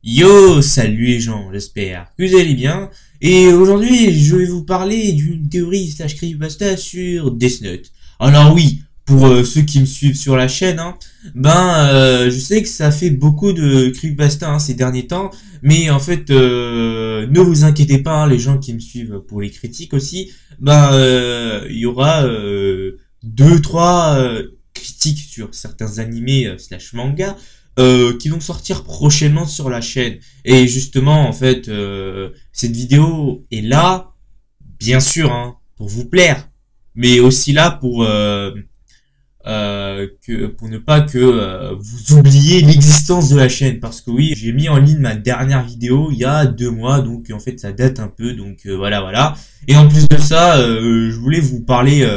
Yo, salut les gens, j'espère que vous allez bien. Et aujourd'hui, je vais vous parler d'une théorie slash creepypasta sur Death Note. Alors oui, pour ceux qui me suivent sur la chaîne, je sais que ça fait beaucoup de creepypasta ces derniers temps, mais en fait, ne vous inquiétez pas, les gens qui me suivent pour les critiques aussi, il y aura deux, trois critiques sur certains animés slash mangas qui vont sortir prochainement sur la chaîne. Et justement, en fait, cette vidéo est là, bien sûr, pour vous plaire, mais aussi là pour ne pas que vous oubliez l'existence de la chaîne, parce que oui, j'ai mis en ligne ma dernière vidéo il y a 2 mois, donc en fait ça date un peu, donc voilà. Et en plus de ça, je voulais vous parler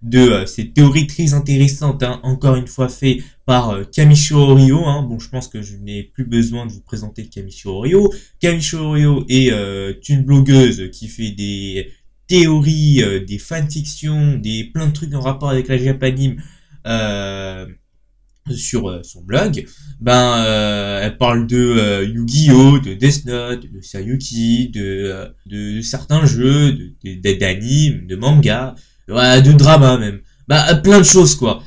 de cette théorie très intéressante, encore une fois fait par Kamisho Orio. Bon, je pense que je n'ai plus besoin de vous présenter Kamisho Orio. Kamisho Orio est une blogueuse qui fait des théories, des fanfictions, plein de trucs en rapport avec la Japanime sur son blog. Elle parle de Yu-Gi-Oh, de Death Note, de Sayuki, de certains jeux, d'animes, de mangas, de drama même. Plein de choses quoi.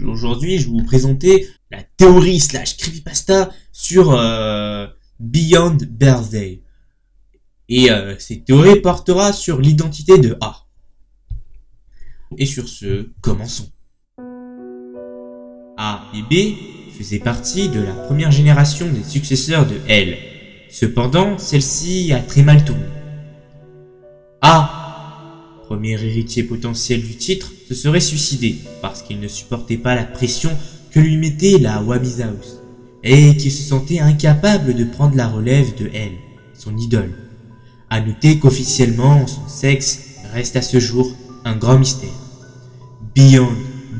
Aujourd'hui, je vais vous présenter la théorie slash creepypasta sur Beyond Birthday. Et cette théorie portera sur l'identité de A. Et sur ce, commençons. A et B faisaient partie de la première génération des successeurs de L. Cependant, celle-ci a très mal tourné. A, premier héritier potentiel du titre, se serait suicidé parce qu'il ne supportait pas la pression que lui mettait la Wami's House et qu'il se sentait incapable de prendre la relève de L, son idole. À noter qu'officiellement, son sexe reste à ce jour un grand mystère. Beyond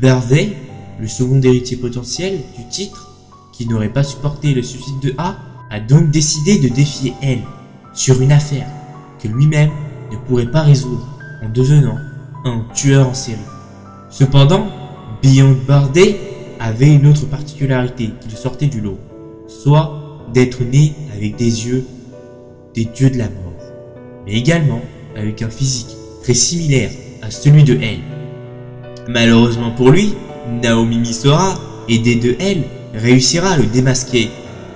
Birthday, le second héritier potentiel du titre, qui n'aurait pas supporté le suicide de A, a donc décidé de défier L sur une affaire que lui-même ne pourrait pas résoudre en devenant un tueur en série. Cependant, Beyond Birthday avait une autre particularité qui le sortait du lot, soit d'être né avec des yeux des dieux de la mort, mais également avec un physique très similaire à celui de L. Malheureusement pour lui, Naomi Misora, aidée de L, réussira à le démasquer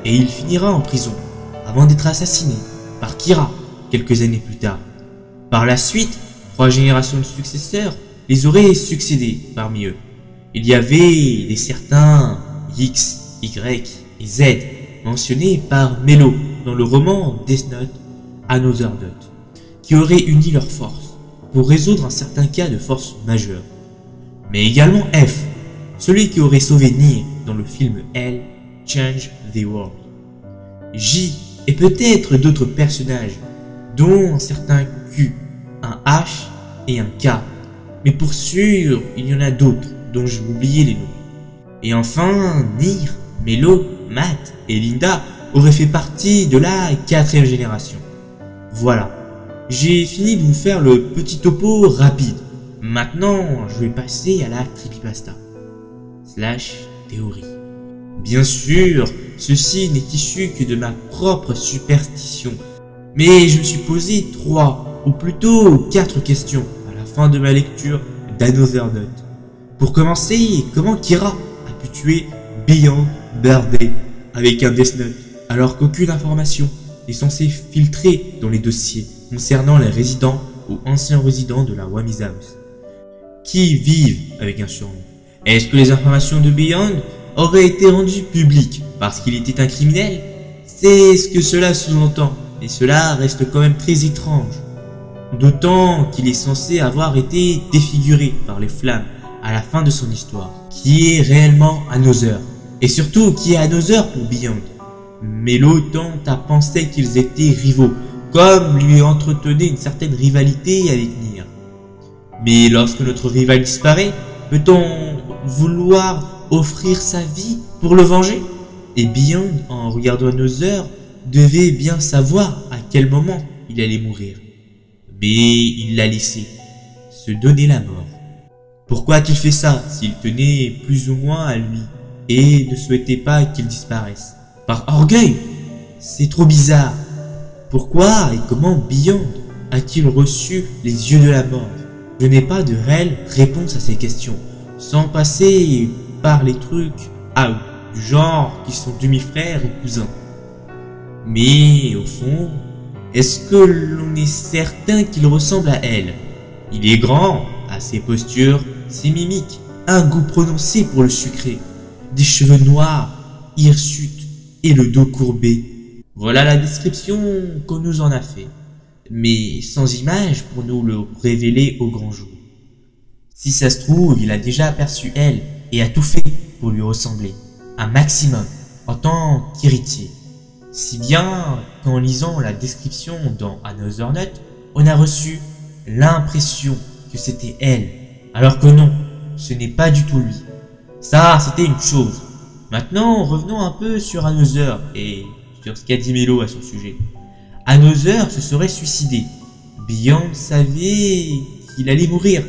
et il finira en prison avant d'être assassiné par Kira quelques années plus tard. Par la suite, 3 générations de successeurs les auraient succédé parmi eux. Il y avait des certains X, Y et Z mentionnés par Melo dans le roman Death Note Another Note, qui auraient uni leurs forces pour résoudre un certain cas de force majeure. Mais également F, celui qui aurait sauvé Nier dans le film L Change the World. J et peut-être d'autres personnages, dont un certain Q, un H et un K. Mais pour sûr, il y en a d'autres dont j'ai oublié les noms. Et enfin, Nier, Melo, Matt et Linda auraient fait partie de la 4e génération. Voilà, j'ai fini de vous faire le petit topo rapide. Maintenant, je vais passer à la creepypasta slash théorie. Bien sûr, ceci n'est issu que de ma propre superstition, mais je me suis posé 3 ou plutôt 4 questions à la fin de ma lecture d'Another Note. Pour commencer, comment Kira a pu tuer Beyond Birthday avec un Death Note alors qu'aucune information n'est censée filtrer dans les dossiers concernant les résidents ou anciens résidents de la Wami's House qui vivent avec un surnom? Est-ce que les informations de Beyond auraient été rendues publiques parce qu'il était un criminel? C'est ce que cela sous-entend, et cela reste quand même très étrange. D'autant qu'il est censé avoir été défiguré par les flammes à la fin de son histoire. Qui est réellement Another? Et surtout, qui est Another pour Beyond? Melo tente à penser qu'ils étaient rivaux, comme lui entretenait une certaine rivalité avec Nier. Mais lorsque notre rival disparaît, peut-on vouloir offrir sa vie pour le venger? Et Beyond, en regardant Another, devait bien savoir à quel moment il allait mourir. Mais il l'a laissé se donner la mort. Pourquoi a-t-il fait ça s'il tenait plus ou moins à lui et ne souhaitait pas qu'il disparaisse? Par orgueil? C'est trop bizarre. Pourquoi et comment Beyond a-t-il reçu les yeux de la mort? Je n'ai pas de réelle réponse à ces questions, sans passer par les trucs du genre qui sont demi-frères ou cousins. Mais au fond, est-ce que l'on est certain qu'il ressemble à elle? Il est grand, a ses postures, ses mimiques, un goût prononcé pour le sucré, des cheveux noirs, hirsutes et le dos courbé. Voilà la description qu'on nous en a fait, mais sans image pour nous le révéler au grand jour. Si ça se trouve, il a déjà aperçu elle et a tout fait pour lui ressembler, un maximum, en tant qu'héritier. Si bien qu'en lisant la description dans Another Nut, on a reçu l'impression que c'était elle, alors que non, ce n'est pas du tout lui. Ça, c'était une chose. Maintenant, revenons un peu sur Another et sur ce qu'a dit Melo à son sujet. Another se serait suicidé. Beyond savait qu'il allait mourir.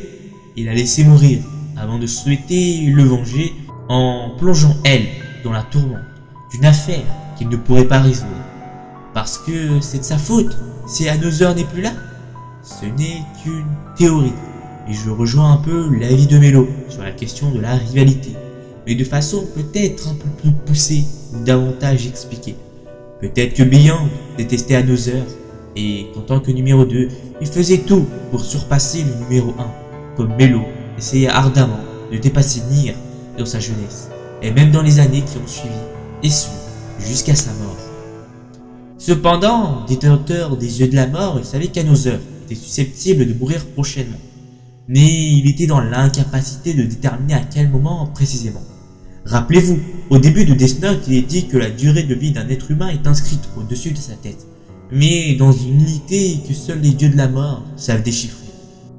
Il l'a laissé mourir avant de souhaiter le venger en plongeant elle dans la tourmente d'une affaire qu'il ne pourrait pas résoudre. Parce que c'est de sa faute si Another n'est plus là. Ce n'est qu'une théorie. Et je rejoins un peu l'avis de Melo sur la question de la rivalité, mais de façon peut-être un peu plus poussée ou davantage expliquée. Peut-être que Beyond détestait Another et qu'en tant que numéro 2, il faisait tout pour surpasser le numéro 1, comme Melo essayait ardemment de dépasser Nier dans sa jeunesse, et même dans les années qui ont suivi, et ce, jusqu'à sa mort. Cependant, détenteur des yeux de la mort, il savait qu'Another était susceptible de mourir prochainement, mais il était dans l'incapacité de déterminer à quel moment précisément. Rappelez-vous, au début de Death Note, il est dit que la durée de vie d'un être humain est inscrite au-dessus de sa tête, mais dans une unité que seuls les dieux de la mort savent déchiffrer.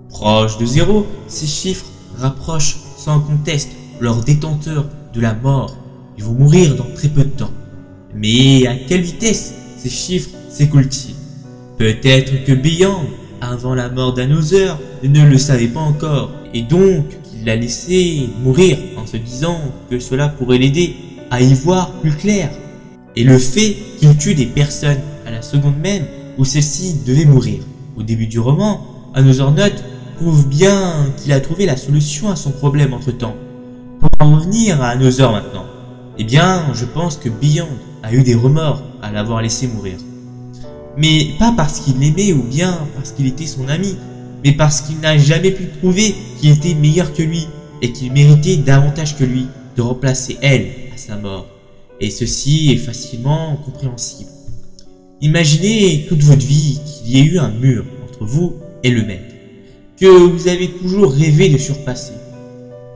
Proche de 0, ces chiffres rapprochent sans conteste leurs détenteurs de la mort. Ils vont mourir dans très peu de temps. Mais à quelle vitesse ces chiffres s'écoulent-ils? Peut-être que Beyond, avant la mort d'Another, ne le savait pas encore, et donc il l'a laissé mourir en se disant que cela pourrait l'aider à y voir plus clair. Et le fait qu'il tue des personnes à la seconde même où celles-ci devaient mourir. Au début du roman, Another Nut prouve bien qu'il a trouvé la solution à son problème entre-temps. Pour en revenir à Another maintenant, eh bien, je pense que Beyond a eu des remords à l'avoir laissé mourir. Mais pas parce qu'il l'aimait ou bien parce qu'il était son ami, mais parce qu'il n'a jamais pu prouver qu'il était meilleur que lui et qu'il méritait davantage que lui de remplacer elle à sa mort. Et ceci est facilement compréhensible. Imaginez toute votre vie qu'il y ait eu un mur entre vous et le maître, que vous avez toujours rêvé de surpasser,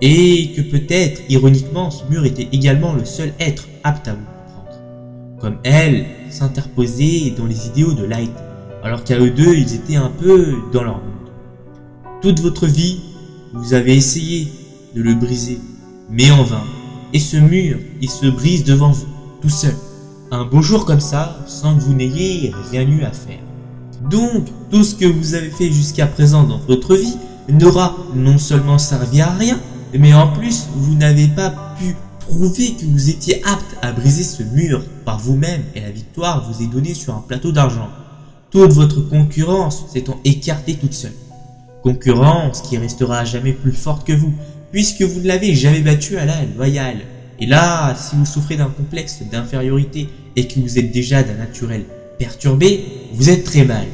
et que peut-être, ironiquement, ce mur était également le seul être apte à vous comprendre. Comme elle s'interposait dans les idéaux de Light, alors qu'à eux deux, ils étaient un peu dans leur monde. Toute votre vie, vous avez essayé de le briser, mais en vain. Et ce mur, il se brise devant vous, tout seul. Un beau jour comme ça, sans que vous n'ayez rien eu à faire. Donc, tout ce que vous avez fait jusqu'à présent dans votre vie n'aura non seulement servi à rien, mais en plus, vous n'avez pas pu prouver que vous étiez apte à briser ce mur par vous-même et la victoire vous est donnée sur un plateau d'argent. Toute votre concurrence s'étant écartée toute seule. Concurrence qui restera à jamais plus forte que vous, puisque vous ne l'avez jamais battue à la loyale. Et là, si vous souffrez d'un complexe d'infériorité et que vous êtes déjà d'un naturel perturbé, vous êtes très mal.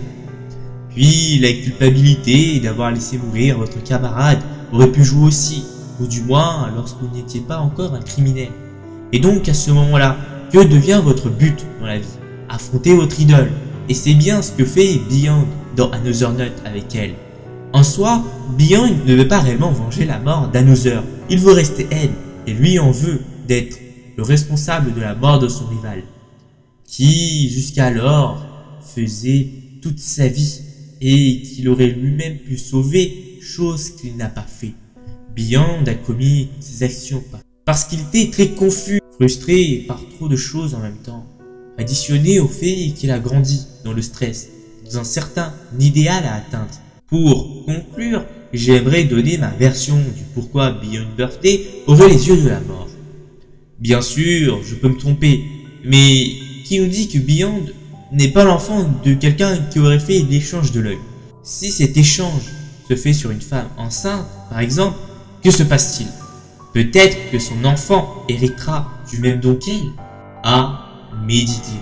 Puis la culpabilité d'avoir laissé mourir votre camarade aurait pu jouer aussi, ou du moins lorsque vous n'étiez pas encore un criminel. Et donc à ce moment-là, que devient votre but dans la vie? Affronter votre idole. Et c'est bien ce que fait Beyond dans Another Nut avec elle. En soi, Beyond ne veut pas réellement venger la mort d'Another. Il veut rester elle, et lui en veut d'être le responsable de la mort de son rival, qui jusqu'alors faisait toute sa vie et qu'il aurait lui-même pu sauver, chose qu'il n'a pas fait. Beyond a commis ses actions parce qu'il était très confus, frustré par trop de choses en même temps, additionné au fait qu'il a grandi dans le stress, dans un certain idéal à atteindre. Pour conclure, j'aimerais donner ma version du pourquoi Beyond Birthday aurait les yeux de la mort. Bien sûr, je peux me tromper, mais qui nous dit que Beyond n'est pas l'enfant de quelqu'un qui aurait fait l'échange de l'œil? Si cet échange se fait sur une femme enceinte, par exemple, que se passe-t-il? Peut-être que son enfant héritera du même don qu'elle? À méditer.